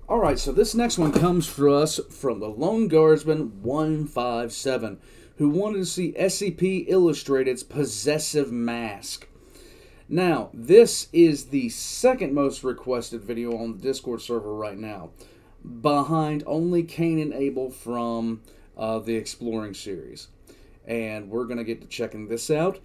Alright, so this next one comes for us from the Lone Guardsman 157, who wanted to see SCP Illustrated's Possessive Mask. Now, this is the second most requested video on the Discord server right now, behind only Cain and Abel from the Exploring series. And we're going to get to checking this out.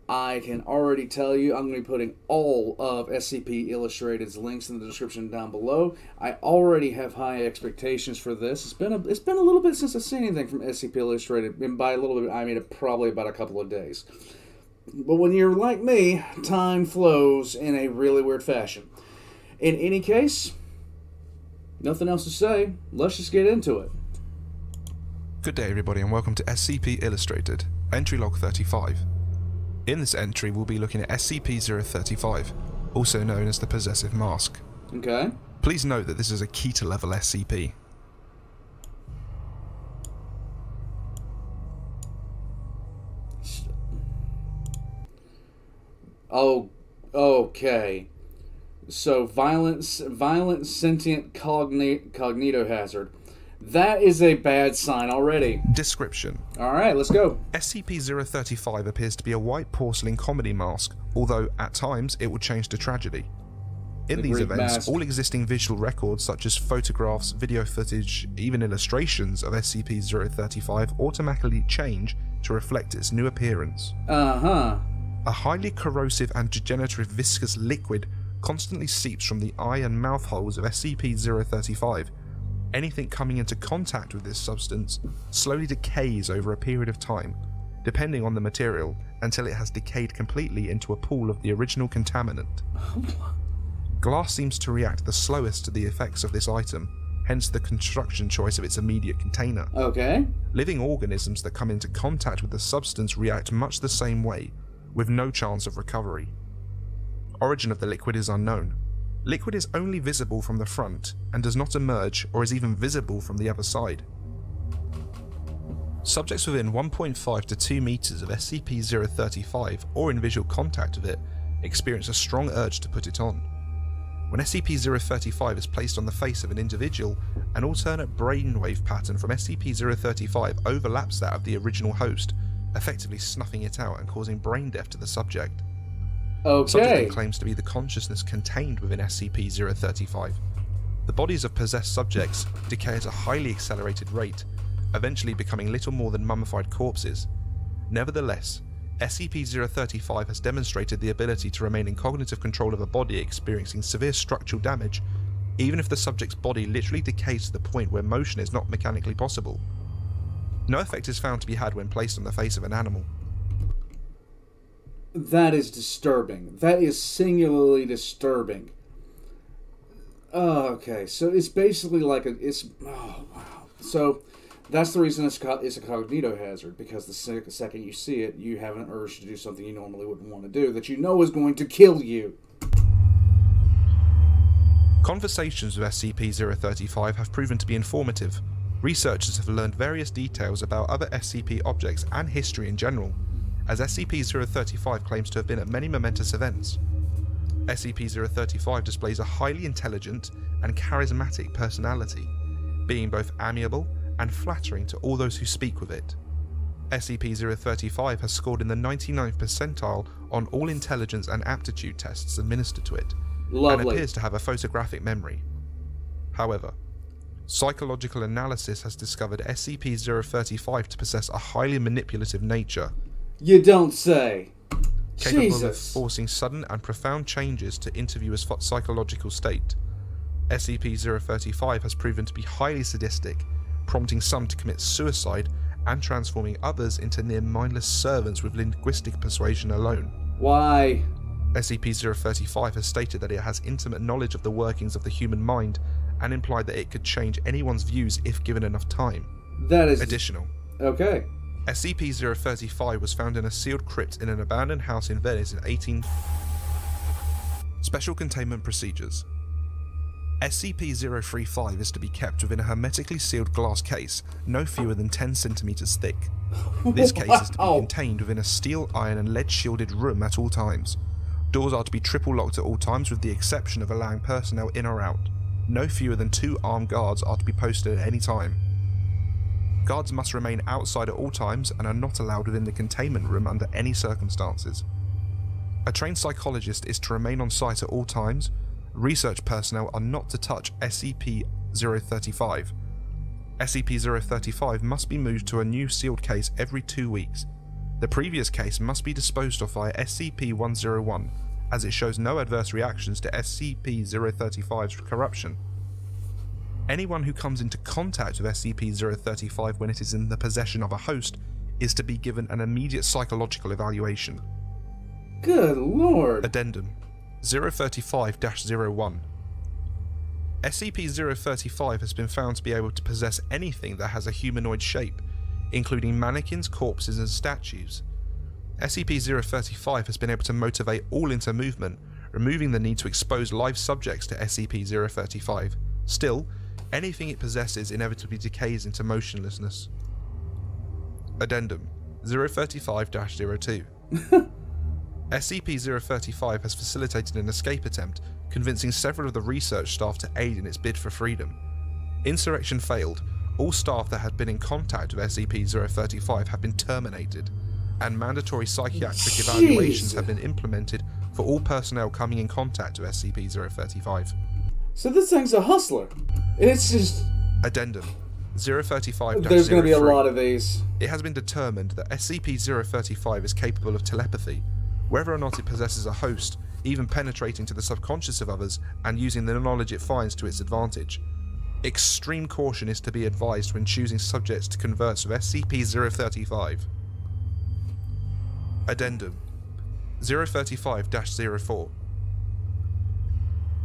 I can already tell you I'm going to be putting all of SCP Illustrated's links in the description down below. I already have high expectations for this. It's been a little bit since I've seen anything from SCP Illustrated, and by a little bit I mean probably about a couple of days. But when you're like me, time flows in a really weird fashion. In any case, nothing else to say. Let's just get into it. Good day everybody and welcome to SCP Illustrated, entry log 35. In this entry we'll be looking at SCP-035, also known as the Possessive Mask. Okay. Please note that this is a Keter level SCP. Oh, okay. So violent sentient cognito hazard. That is a bad sign already. Description. Alright, let's go. SCP-035 appears to be a white porcelain comedy mask, although at times it will change to tragedy. In these events, mask. all existing visual records such as photographs, video footage, even illustrations of SCP-035 automatically change to reflect its new appearance. Uh-huh. A highly corrosive and degenerative viscous liquid constantly seeps from the eye and mouth holes of SCP-035. Anything coming into contact with this substance slowly decays over a period of time, depending on the material, until it has decayed completely into a pool of the original contaminant. Glass seems to react the slowest to the effects of this item, hence the construction choice of its immediate container. Okay. Living organisms that come into contact with the substance react much the same way, with no chance of recovery. Origin of the liquid is unknown. Liquid is only visible from the front and does not emerge or is even visible from the other side. Subjects within 1.5 to 2 meters of SCP-035 or in visual contact with it experience a strong urge to put it on. When SCP-035 is placed on the face of an individual, an alternate brainwave pattern from SCP-035 overlaps that of the original host, effectively snuffing it out and causing brain death to the subject. Okay. Subject then claims to be the consciousness contained within SCP-035. The bodies of possessed subjects decay at a highly accelerated rate, eventually becoming little more than mummified corpses. Nevertheless, SCP-035 has demonstrated the ability to remain in cognitive control of a body experiencing severe structural damage, even if the subject's body literally decays to the point where motion is not mechanically possible. No effect is found to be had when placed on the face of an animal. That is disturbing. That is singularly disturbing. Oh, okay, so it's basically like oh, wow. So that's the reason it's a cognito hazard, because the second you see it, you have an urge to do something you normally wouldn't want to do that you know is going to kill you. Conversations with SCP-035 have proven to be informative. Researchers have learned various details about other SCP objects and history in general, as SCP-035 claims to have been at many momentous events. SCP-035 displays a highly intelligent and charismatic personality, being both amiable and flattering to all those who speak with it. SCP-035 has scored in the 99th percentile on all intelligence and aptitude tests administered to it, Lovely. and appears to have a photographic memory. However, psychological analysis has discovered SCP-035 to possess a highly manipulative nature. You don't say. Capable Jesus. of forcing sudden and profound changes to interviewers' psychological state. SCP-035 has proven to be highly sadistic, prompting some to commit suicide and transforming others into near mindless servants with linguistic persuasion alone. Why? SCP-035 has stated that it has intimate knowledge of the workings of the human mind and implied that it could change anyone's views if given enough time. That is... Additional. Okay. SCP-035 was found in a sealed crypt in an abandoned house in Venice in Special Containment Procedures. SCP-035 is to be kept within a hermetically sealed glass case, no fewer than 10 centimeters thick. This case is to be contained within a steel, iron and lead shielded room at all times. Doors are to be triple locked at all times with the exception of allowing personnel in or out. no fewer than 2 armed guards are to be posted at any time. Guards must remain outside at all times and are not allowed within the containment room under any circumstances. A trained psychologist is to remain on site at all times. Research personnel are not to touch SCP-035. SCP-035 must be moved to a new sealed case every 2 weeks. The previous case must be disposed of via SCP-101, as it shows no adverse reactions to SCP-035's corruption. Anyone who comes into contact with SCP-035 when it is in the possession of a host is to be given an immediate psychological evaluation. Good lord. Addendum 035-01. SCP-035 has been found to be able to possess anything that has a humanoid shape, including mannequins, corpses and statues. SCP-035 has been able to motivate all into movement, removing the need to expose live subjects to SCP-035. Still, anything it possesses inevitably decays into motionlessness. Addendum 035-02. SCP-035 has facilitated an escape attempt, convincing several of the research staff to aid in its bid for freedom. Insurrection failed. All staff that had been in contact with SCP-035 have been terminated, and mandatory psychiatric evaluations have been implemented for all personnel coming in contact with SCP-035. So this thing's a hustler. It's just... Addendum 035-03. There's going to be a lot of these. It has been determined that SCP-035 is capable of telepathy, whether or not it possesses a host, even penetrating to the subconscious of others and using the knowledge it finds to its advantage. Extreme caution is to be advised when choosing subjects to converse with SCP-035. Addendum 035-04.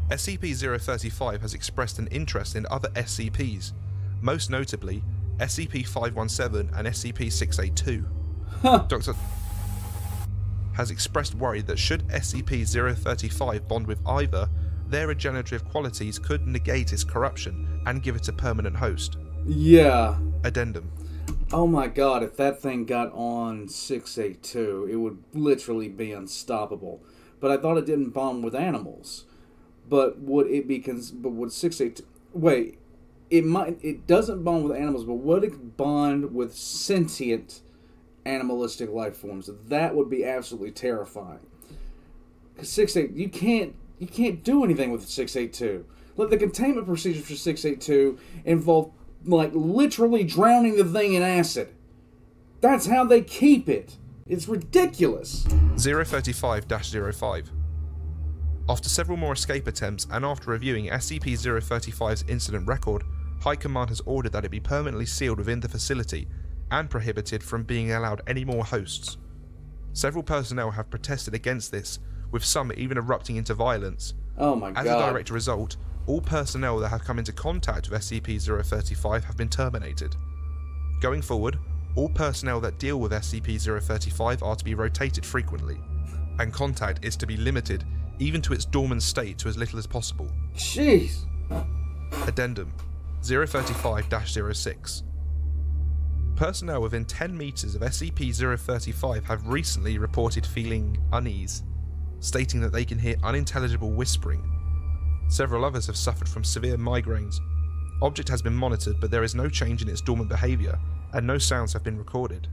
SCP-035 has expressed an interest in other SCPs, most notably SCP-517 and SCP-682. Dr. has expressed worry that should SCP-035 bond with either, their regenerative qualities could negate its corruption and give it a permanent host. Yeah. Addendum. Oh my god, if that thing got on 682, it would literally be unstoppable. But I thought it didn't bond with animals. But would it be... But would 682... Wait. It doesn't bond with animals, but would it bond with sentient animalistic life forms? That would be absolutely terrifying. Because 682... You can't do anything with 682. Like, the containment procedures for 682 involve, like, literally drowning the thing in acid. That's how they keep it. It's ridiculous. 035-05. After several more escape attempts and after reviewing SCP-035's incident record, High Command has ordered that it be permanently sealed within the facility and prohibited from being allowed any more hosts. Several personnel have protested against this, with some even erupting into violence. Oh my god. As a direct result, all personnel that have come into contact with SCP-035 have been terminated. Going forward, all personnel that deal with SCP-035 are to be rotated frequently, and contact is to be limited even to its dormant state to as little as possible. Jeez. Addendum 035-06. Personnel within 10 meters of SCP-035 have recently reported feeling unease, stating that they can hear unintelligible whispering. Several others have suffered from severe migraines. Object has been monitored, but there is no change in its dormant behaviour, and no sounds have been recorded.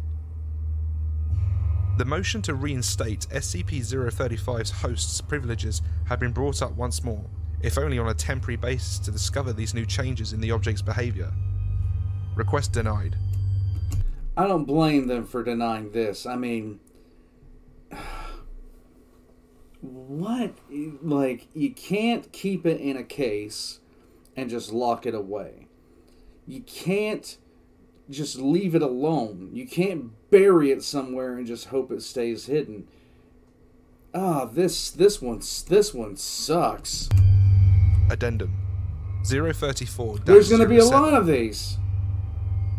The motion to reinstate SCP-035's host's privileges have been brought up once more, if only on a temporary basis to discover these new changes in the object's behaviour. Request denied. I don't blame them for denying this. I mean... What? Like, you can't keep it in a case and just lock it away. You can't just leave it alone. You can't bury it somewhere and just hope it stays hidden. Ah, this one sucks. Addendum 034. There's going to be a lot of these.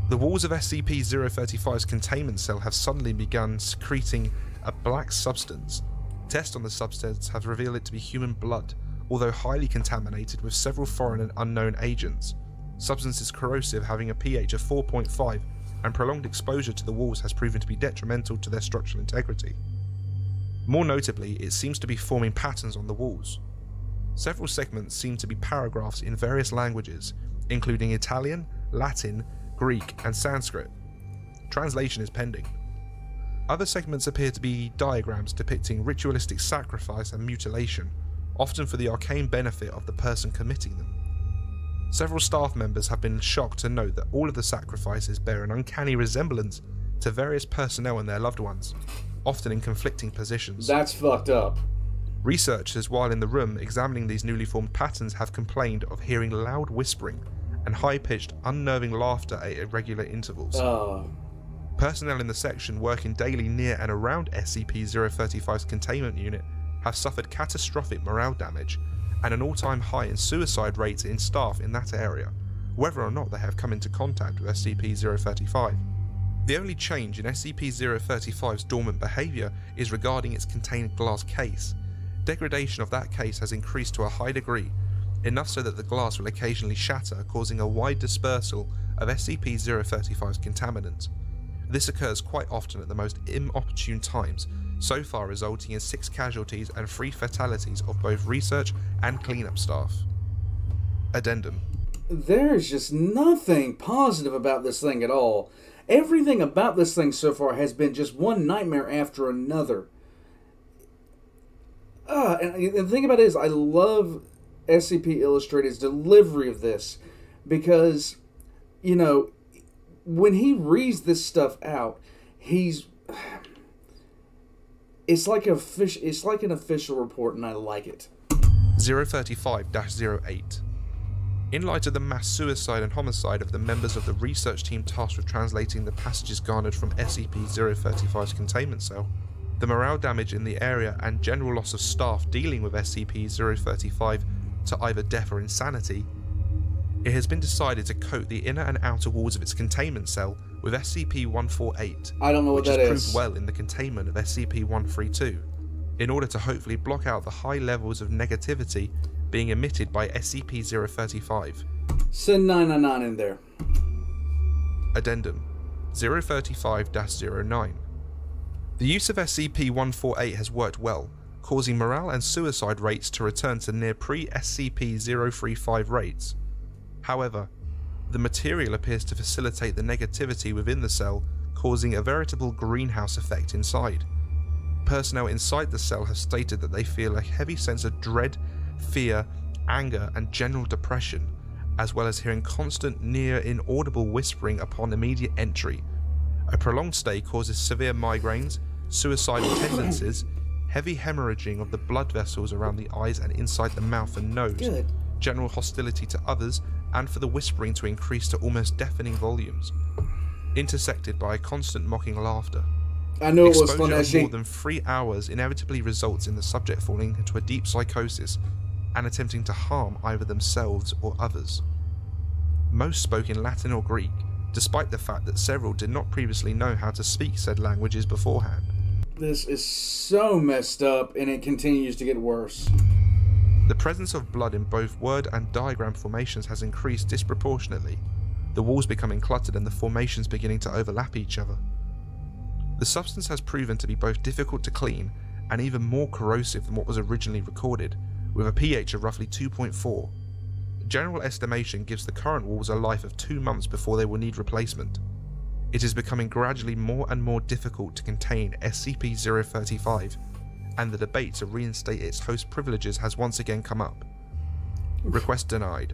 The walls of SCP-035's containment cell have suddenly begun secreting a black substance. Tests on the substance have revealed it to be human blood, although highly contaminated with several foreign and unknown agents. Substance is corrosive, having a pH of 4.5, and prolonged exposure to the walls has proven to be detrimental to their structural integrity. More notably, it seems to be forming patterns on the walls. Several segments seem to be paragraphs in various languages, including Italian, Latin, Greek, and Sanskrit. Translation is pending. Other segments appear to be diagrams depicting ritualistic sacrifice and mutilation, often for the arcane benefit of the person committing them. Several staff members have been shocked to note that all of the sacrifices bear an uncanny resemblance to various personnel and their loved ones, often in conflicting positions. That's fucked up. Researchers, while in the room examining these newly formed patterns, have complained of hearing loud whispering and high-pitched, unnerving laughter at irregular intervals. Personnel in the section working daily near and around SCP-035's containment unit have suffered catastrophic morale damage and an all-time high in suicide rates in staff in that area, whether or not they have come into contact with SCP-035. The only change in SCP-035's dormant behaviour is regarding its contained glass case. Degradation of that case has increased to a high degree, enough so that the glass will occasionally shatter, causing a wide dispersal of SCP-035's contaminants. This occurs quite often at the most inopportune times, so far resulting in 6 casualties and 3 fatalities of both research and cleanup staff. Addendum. There's just nothing positive about this thing at all. Everything about this thing so far has been just one nightmare after another. And the thing about it is, I love SCP Illustrated's delivery of this, because, you know, when he reads this stuff out, it's like an official report, and I like it. 035-08. In light of the mass suicide and homicide of the members of the research team tasked with translating the passages garnered from SCP-035's containment cell, the morale damage in the area and general loss of staff dealing with SCP-035 to either death or insanity, it has been decided to coat the inner and outer walls of its containment cell with SCP-148, I don't know what that which has is. proved well in the containment of SCP-132, in order to hopefully block out the high levels of negativity being emitted by SCP-035. Send 999 in there. Addendum 035-09. The use of SCP-148 has worked well, causing morale and suicide rates to return to near pre-SCP-035 rates. However, the material appears to facilitate the negativity within the cell, causing a veritable greenhouse effect inside. Personnel inside the cell have stated that they feel a heavy sense of dread, fear, anger, and general depression, as well as hearing constant, near inaudible whispering upon immediate entry. A prolonged stay causes severe migraines, suicidal tendencies, heavy hemorrhaging of the blood vessels around the eyes and inside the mouth and nose, general hostility to others, and for the whispering to increase to almost deafening volumes, intersected by a constant mocking laughter. I know it was Exposure fun of as more than 3 hours inevitably results in the subject falling into a deep psychosis and attempting to harm either themselves or others. Most spoke in Latin or Greek, despite the fact that several did not previously know how to speak said languages beforehand. This is so messed up, and it continues to get worse. The presence of blood in both word and diagram formations has increased disproportionately, the walls becoming cluttered and the formations beginning to overlap each other. The substance has proven to be both difficult to clean and even more corrosive than what was originally recorded, with a pH of roughly 2.4. General estimation gives the current walls a life of 2 months before they will need replacement. It is becoming gradually more and more difficult to contain SCP-035, and the debate to reinstate its host privileges has once again come up. Request denied.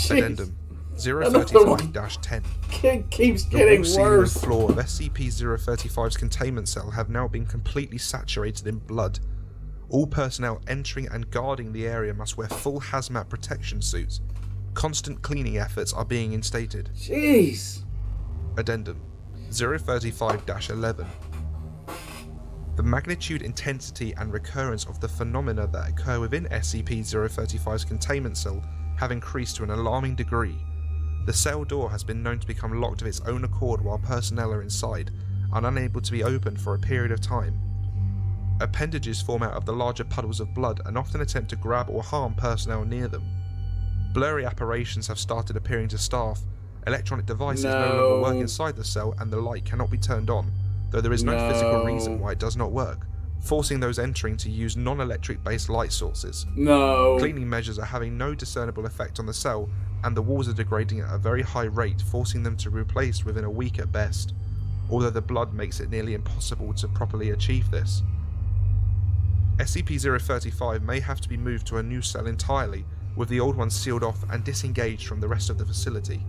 Addendum 035-10. It keeps The getting wall, ceiling, worse. and floor of SCP-035's containment cell have now been completely saturated in blood. All personnel entering and guarding the area must wear full hazmat protection suits. Constant cleaning efforts are being instated. Jeez. Addendum 035-11. The magnitude, intensity, and recurrence of the phenomena that occur within SCP-035's containment cell have increased to an alarming degree. The cell door has been known to become locked of its own accord while personnel are inside, and unable to be opened for a period of time. Appendages form out of the larger puddles of blood and often attempt to grab or harm personnel near them. Blurry apparitions have started appearing to staff. Electronic devices no longer work inside the cell and the light cannot be turned on, though there is no physical reason why it does not work. forcing those entering to use non-electric based light sources. No. Cleaning measures are having no discernible effect on the cell, and the walls are degrading at a very high rate, forcing them to be replaced within a week at best, although the blood makes it nearly impossible to properly achieve this. SCP-035 may have to be moved to a new cell entirely, with the old one sealed off and disengaged from the rest of the facility.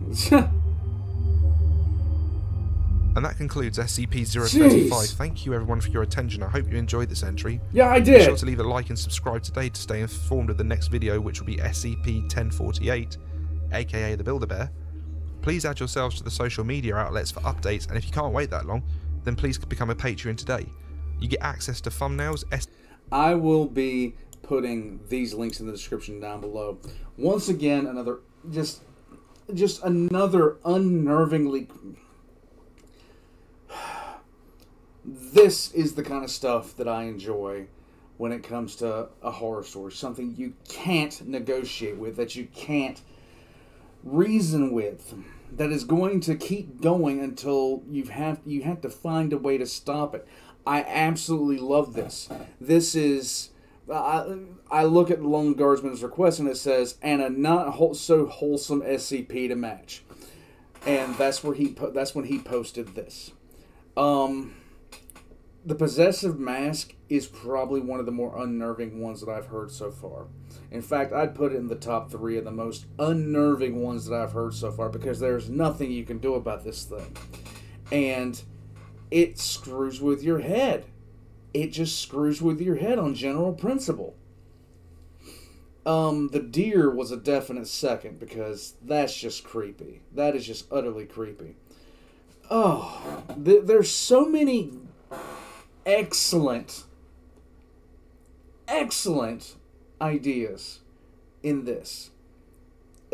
And that concludes SCP-035. Jeez. Thank you everyone for your attention. I hope you enjoyed this entry. Yeah, I Be did. sure to leave a like and subscribe today to stay informed of the next video, which will be SCP-1048, aka the Build-A-Bear. Please add yourselves to the social media outlets for updates, and if you can't wait that long, then please become a Patreon today. You get access to thumbnails. I will be putting these links in the description down below. Once again, another just another unnervingly. This is the kind of stuff that I enjoy when it comes to a horror story. Something you can't negotiate with, that you can't reason with, that is going to keep going until you have to find a way to stop it. I absolutely love this. This is... I look at the Lone Guardsman's request and it says, and a not so wholesome SCP to match. And that's when he posted this. The Possessive Mask is probably one of the more unnerving ones that I've heard so far. In fact, I'd put it in the top 3 of the most unnerving ones that I've heard so far, because there's nothing you can do about this thing. And it screws with your head. It just screws with your head on general principle. The deer was a definite second, because that's just creepy. That is just utterly creepy. Oh, there's so many excellent ideas in this.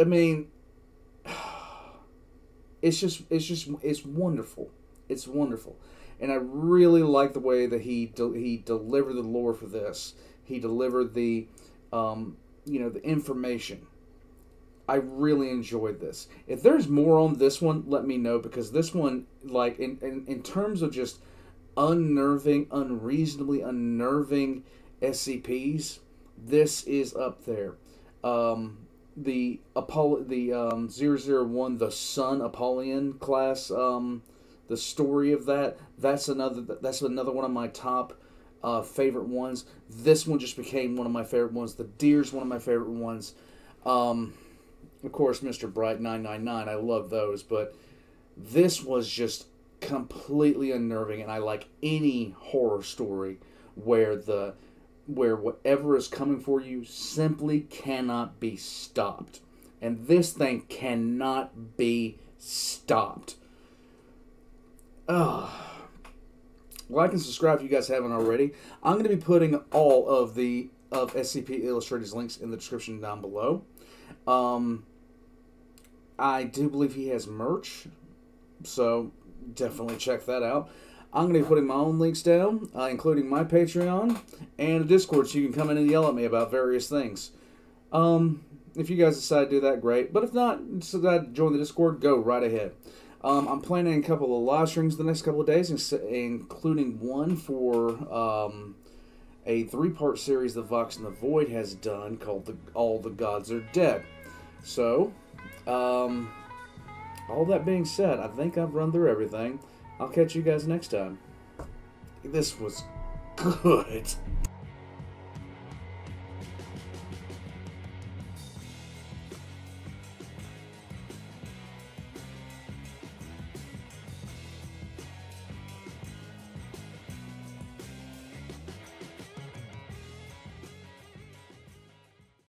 I mean, it's wonderful. It's wonderful. And I really like the way that he delivered the lore for this. He delivered the, the information. I really enjoyed this. If there's more on this one, let me know, because this one, like, in terms of just unnerving, unreasonably unnerving SCPs, this is up there. The 001, the Sun Apollyon class, the story of that's another one of my top favorite ones. This one just became one of my favorite ones. The Deer's one of my favorite ones. Of course, Mr. Bright 999, I love those, but this was just completely unnerving, and I like any horror story where whatever is coming for you simply cannot be stopped. And this thing cannot be stopped. Like and subscribe if you guys haven't already. I'm going to be putting all of SCP Illustrated's links in the description down below. I do believe he has merch, so definitely check that out. I'm going to be putting my own links down, including my Patreon and a Discord, so you can come in and yell at me about various things. If you guys decide to do that, great. But if not, decide to join the Discord, go right ahead. I'm planning a couple of live streams the next couple of days, including one for a 3-part series that Vox and the Void has done called All the Gods Are Dead. So, all that being said, I think I've run through everything. I'll catch you guys next time. This was good.